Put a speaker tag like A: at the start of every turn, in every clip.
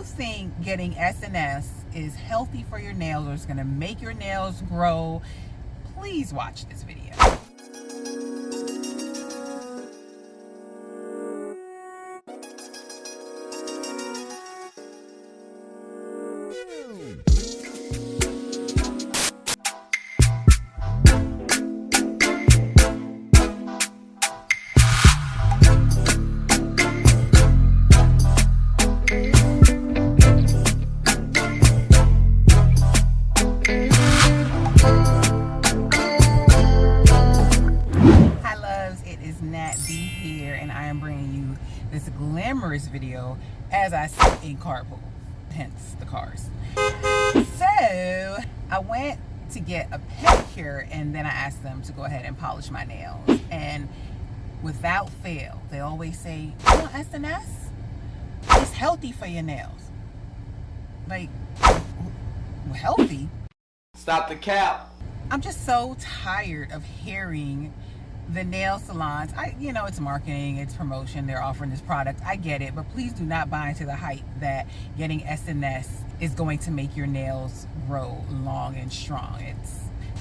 A: think getting SNS is healthy for your nails or it's going to make your nails grow, please watch this video. This glamorous video as I sit in carpool, hence the cars. So I went to get a pedicure and then I asked them to go ahead and polish my nails, and without fail they always say, you know, SNS, it's healthy for your nails. Like, healthy?
B: Stop the cap.
A: I'm just so tired of hearing the nail salons. You know, it's marketing, it's promotion, they're offering this product, I get it, but please do not buy into the hype that getting SNS is going to make your nails grow long and strong.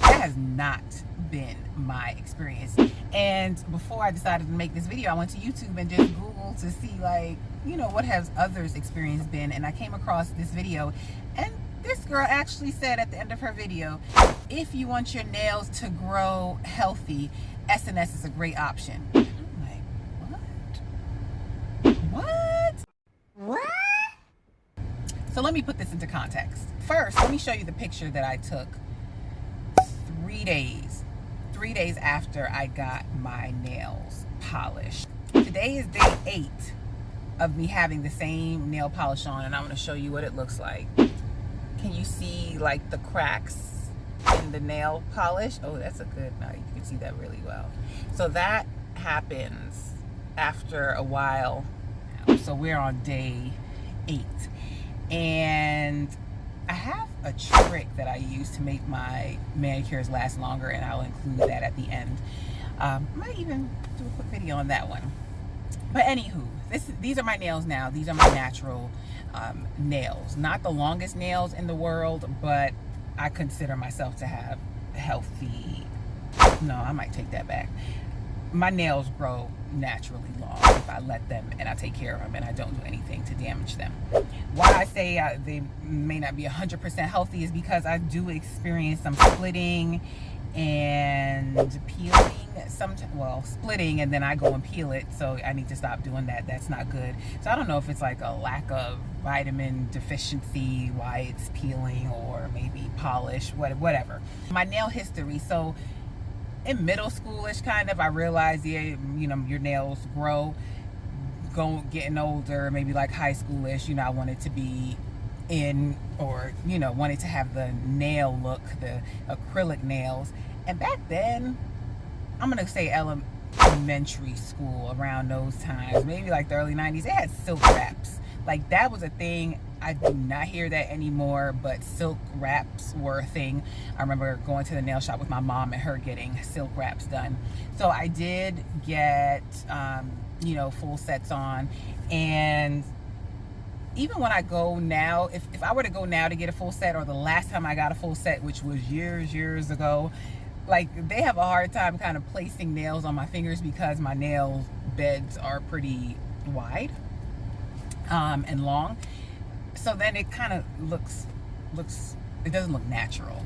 A: That has not been my experience. And before I decided to make this video, I went to YouTube and just Googled to see, like, you know, what has others' experience been, and I came across this video, and this girl actually said at the end of her video, if you want your nails to grow healthy, SNS is a great option. I'm like, what? So let me put this into context. First, let me show you the picture that I took 3 days after I got my nails polished. Today is day 8 of me having the same nail polish on, and I'm going to show you what it looks like. Can you see like the cracks in the nail polish? Oh, that's a good, now you can see that really well. So that happens after a while. So we're on day 8, and I have a trick that I use to make my manicures last longer, and I'll include that at the end. I might even do a quick video on that one. But anywho, these are my nails now. These are my natural nails. Not the longest nails in the world, but I consider myself to have healthy, no, I might take that back. My nails grow naturally long if I let them and I take care of them and I don't do anything to damage them. Why I say they may not be 100% healthy is because I do experience some splitting and peeling sometimes. Well, splitting and then I go and peel it, so I need to stop doing that. That's not good. So I don't know if it's like a lack of vitamin deficiency why it's peeling, or maybe polish, whatever. My nail history, so in middle schoolish kind of, I realized, yeah, you know, your nails grow. Getting older, maybe like high schoolish, you know, I wanted to be in, or, you know, wanted to have the nail look, the acrylic nails. And back then, I'm gonna say elementary school, around those times, maybe like the early 90s, they had silk wraps. Like, that was a thing. I do not hear that anymore, but silk wraps were a thing. I remember going to the nail shop with my mom and her getting silk wraps done. So I did get, you know, full sets on. And even when I go now, if I were to go now to get a full set, or the last time I got a full set, which was years ago, like, they have a hard time kind of placing nails on my fingers because my nail beds are pretty wide and long. So then it kind of looks, it doesn't look natural.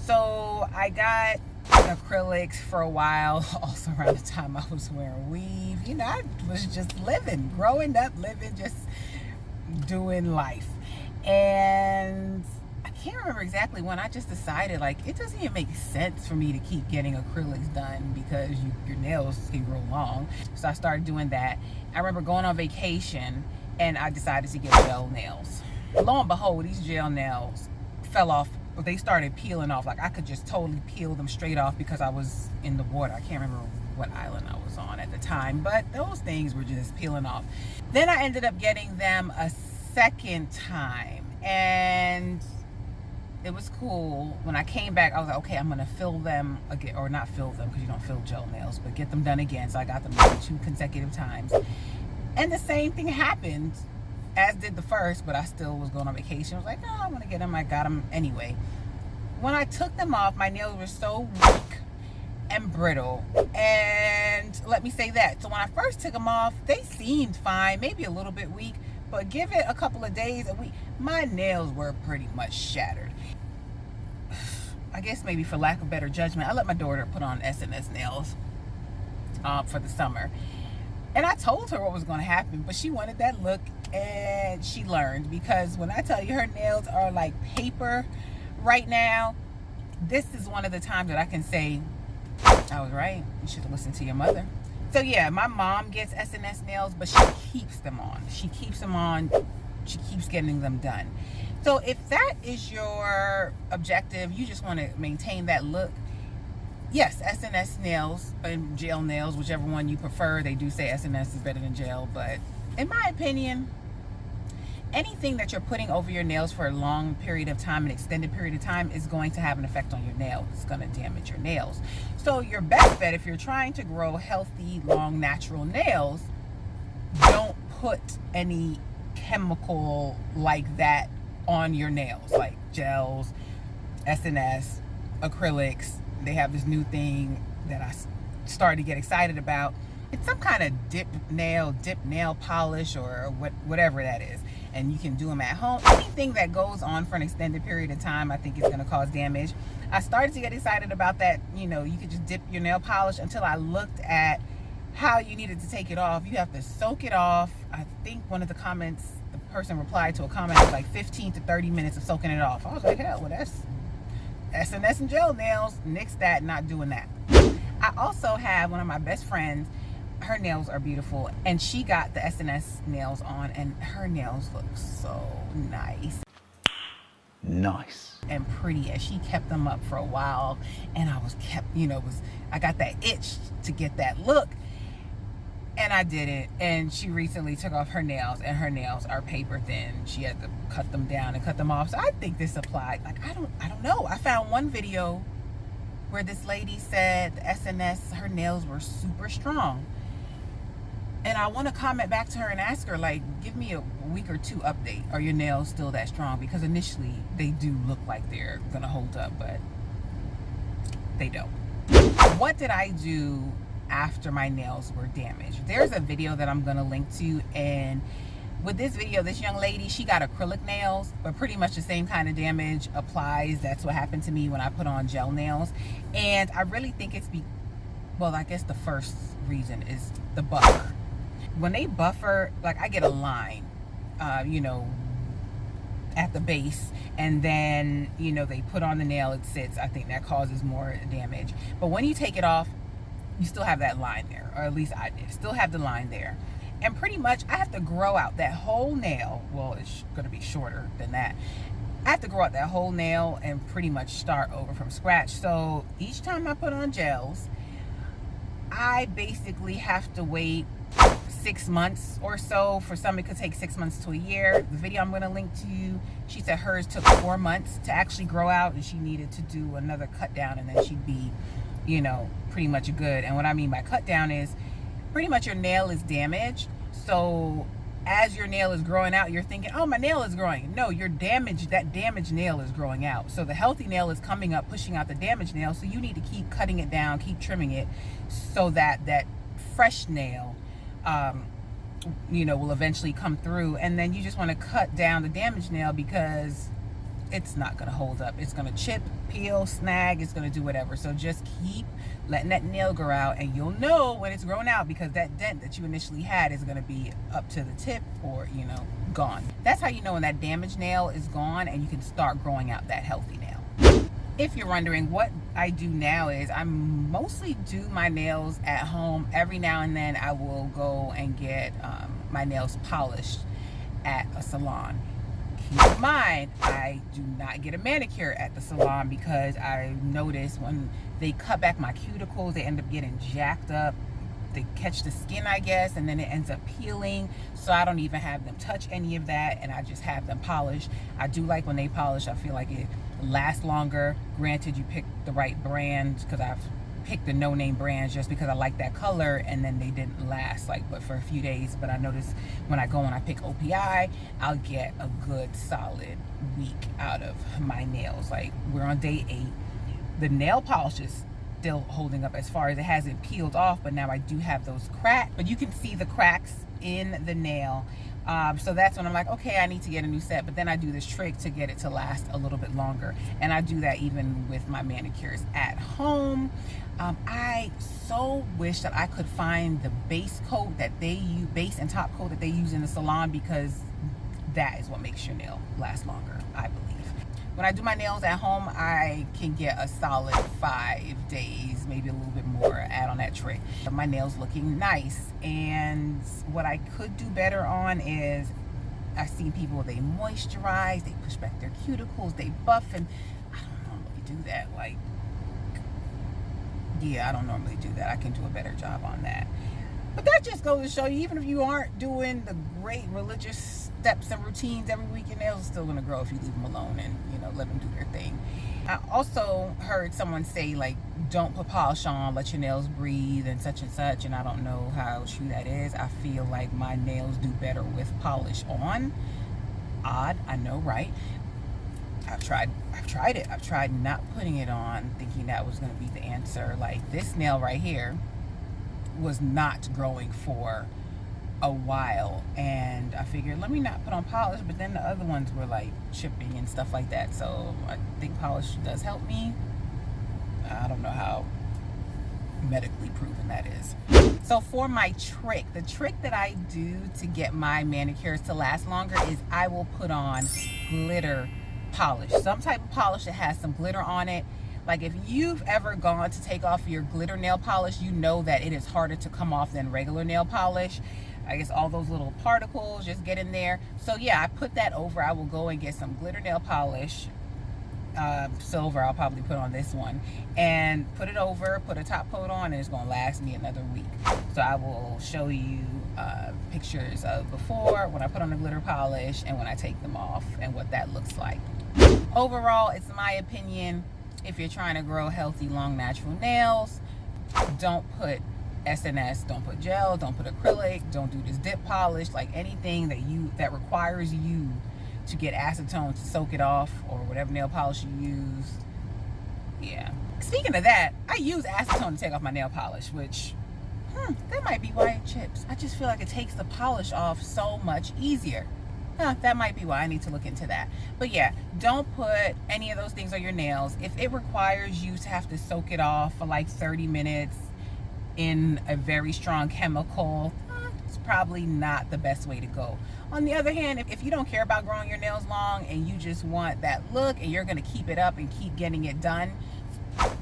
A: So I got acrylics for a while, also around the time I was wearing weave. You know, I was just growing up, just doing life. And I can't remember exactly when I just decided, like, it doesn't even make sense for me to keep getting acrylics done because your nails can grow long. So I started doing that. I remember going on vacation and I decided to get gel nails. Lo and behold, these gel nails fell off, but they started peeling off. Like, I could just totally peel them straight off because I was in the water. I can't remember what island I was on at the time, but those things were just peeling off. Then I ended up getting them a second time, and it was cool. When I came back, I was like, okay, I'm gonna fill them again, or not fill them because you don't fill gel nails, but get them done again. So I got them 2 consecutive times, and the same thing happened as did the first, but I still was going on vacation. I was like, no, I want to get them. I got them anyway. When I took them off, my nails were so weak and brittle. And let me say that. So when I first took them off, they seemed fine, maybe a little bit weak, but give it a couple of days, a week, my nails were pretty much shattered. I guess maybe for lack of better judgment, I let my daughter put on SNS nails for the summer. And I told her what was going to happen, but she wanted that look, and she learned. Because when I tell you her nails are like paper right now, this is one of the times that I can say, I was right. You should have listened to your mother. So yeah, my mom gets SNS nails, but she keeps them on. She keeps them on. She keeps getting them done. So if that is your objective, you just want to maintain that look, yes, SNS nails and gel nails, whichever one you prefer. They do say SNS is better than gel, but in my opinion, anything that you're putting over your nails for a long period of time, an extended period of time, is going to have an effect on your nails. It's going to damage your nails. So your best bet, if you're trying to grow healthy, long, natural nails, don't put any chemical like that on your nails, like gels, SNS, acrylics. They have this new thing that I started to get excited about. It's some kind of dip nail polish, or whatever that is. And you can do them at home. Anything that goes on for an extended period of time, I think is going to cause damage. I started to get excited about that. You know, you could just dip your nail polish, until I looked at how you needed to take it off. You have to soak it off. I think one of the comments, the person replied to a comment, was like 15 to 30 minutes of soaking it off. I was like, hell, well, that's SNS and gel nails. Nix that, not doing that. I also have one of my best friends. Her nails are beautiful, and she got the SNS nails on, and her nails look so nice and pretty, and she kept them up for a while. And I I got that itch to get that look, and I did it. And she recently took off her nails, and her nails are paper thin. She had to cut them down and cut them off. So I think this applied. Like, I don't know. I found one video where this lady said the SNS, her nails were super strong. And I want to comment back to her and ask her, like, give me a week or two update. Are your nails still that strong? Because initially they do look like they're going to hold up, but they don't. What did I do after my nails were damaged? There's a video that I'm going to link to. And with this video, this young lady, she got acrylic nails, but pretty much the same kind of damage applies. That's what happened to me when I put on gel nails. And I really think it's well, I guess the first reason is the buffer. When they buffer, like, I get a line, at the base, and then, they put on the nail, it sits. I think that causes more damage. But when you take it off, you still have that line there, or at least I did. Still have the line there. And pretty much I have to grow out that whole nail. Well, it's going to be shorter than that. I have to grow out that whole nail and pretty much start over from scratch. So each time I put on gels, I basically have to wait 6 months or so. For some, it could take 6 months to a year. The video I'm going to link to you, she said hers took 4 months to actually grow out, and she needed to do another cut down, and then she'd be, pretty much good. And what I mean by cut down is pretty much your nail is damaged. So as your nail is growing out, you're thinking, oh, my nail is growing. No, that damaged nail is growing out. So the healthy nail is coming up, pushing out the damaged nail. So you need to keep cutting it down, keep trimming it, so that that fresh nail will eventually come through. And then you just want to cut down the damaged nail, because it's not going to hold up. It's going to chip, peel, snag. It's going to do whatever. So just keep letting that nail grow out, and you'll know when it's grown out, because that dent that you initially had is going to be up to the tip, or gone. That's how you know when that damaged nail is gone, and you can start growing out that healthy nail. If you're wondering, what I do now is I mostly do my nails at home. Every now and then I will go and get my nails polished at a salon. Keep in mind, I do not get a manicure at the salon, because I notice when they cut back my cuticles, they end up getting jacked up. They catch the skin, I guess, and then it ends up peeling. So I don't even have them touch any of that, and I just have them polished. I do like when they polish. I feel like it lasts longer. Granted, you pick the right brand, because I've picked the no-name brands just because I like that color, and then they didn't last but for a few days. But I noticed when I go and I pick OPI, I'll get a good solid week out of my nails. Like, we're on day 8. The nail polish is still holding up as far as it hasn't peeled off, but now I do have those cracks, but you can see the cracks in the nail. So that's when I'm like, okay, I need to get a new set. But then I do this trick to get it to last a little bit longer, and I do that even with my manicures at home. I so wish that I could find the base coat that they use, base and top coat that they use in the salon, because that is what makes your nail last longer, I believe. When I do my nails at home, I can get a solid 5 days, maybe a little bit more, add on that trick. My nails looking nice. And what I could do better on is, I've seen people, they moisturize, they push back their cuticles, they buff, and I don't normally do that. Like, yeah, I don't normally do that. I can do a better job on that. But that just goes to show you, even if you aren't doing the great religious steps and routines every week, your nails are still going to grow if you leave them alone and, let them do their thing. I also heard someone say, like, don't put polish on, let your nails breathe and such, and I don't know how true that is. I feel like my nails do better with polish on. Odd, I know, right? I've tried it. I've tried not putting it on, thinking that was going to be the answer. Like, this nail right here was not growing for a while, and I figured, let me not put on polish, but then the other ones were like chipping and stuff like that, so I think polish does help me. I don't know how medically proven that is. So for my trick, the trick that I do to get my manicures to last longer is I will put on glitter polish, some type of polish that has some glitter on it. Like, if you've ever gone to take off your glitter nail polish, you know that it is harder to come off than regular nail polish. I guess all those little particles just get in there. So yeah, I put that over. I will go and get some glitter nail polish, silver, I'll probably put on this one, and put it over, put a top coat on, and it's going to last me another week. So I will show you pictures of before, when I put on the glitter polish, and when I take them off, and what that looks like. Overall, it's my opinion, if you're trying to grow healthy, long, natural nails, don't put SNS, don't put gel, don't put acrylic, don't do this dip polish, like anything that requires you to get acetone to soak it off, or whatever nail polish you use. Yeah. Speaking of that, I use acetone to take off my nail polish, which, that might be why it chips. I just feel like it takes the polish off so much easier. That might be why. I need to look into that. But yeah, don't put any of those things on your nails. If it requires you to have to soak it off for like 30 minutes in a very strong chemical, it's probably not the best way to go. On the other hand, if you don't care about growing your nails long and you just want that look and you're going to keep it up and keep getting it done,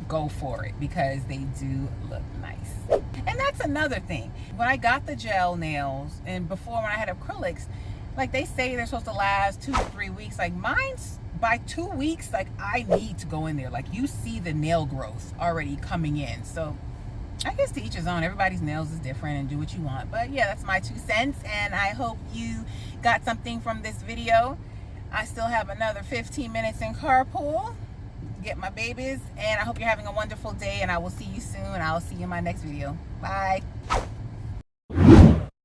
A: go for it, because they do look nice. And that's another thing. When I got the gel nails, and before when I had acrylics, like, they say they're supposed to last 2 to 3 weeks. Like, mine's by 2 weeks, like, I need to go in there. Like, you see the nail growth already coming in. So I guess to each his own. Everybody's nails is different, and do what you want. But yeah, that's my 2 cents, and I hope you got something from this video. I still have another 15 minutes in carpool to get my babies, and I hope you're having a wonderful day, and I will see you soon. I'll see you in my next video. Bye.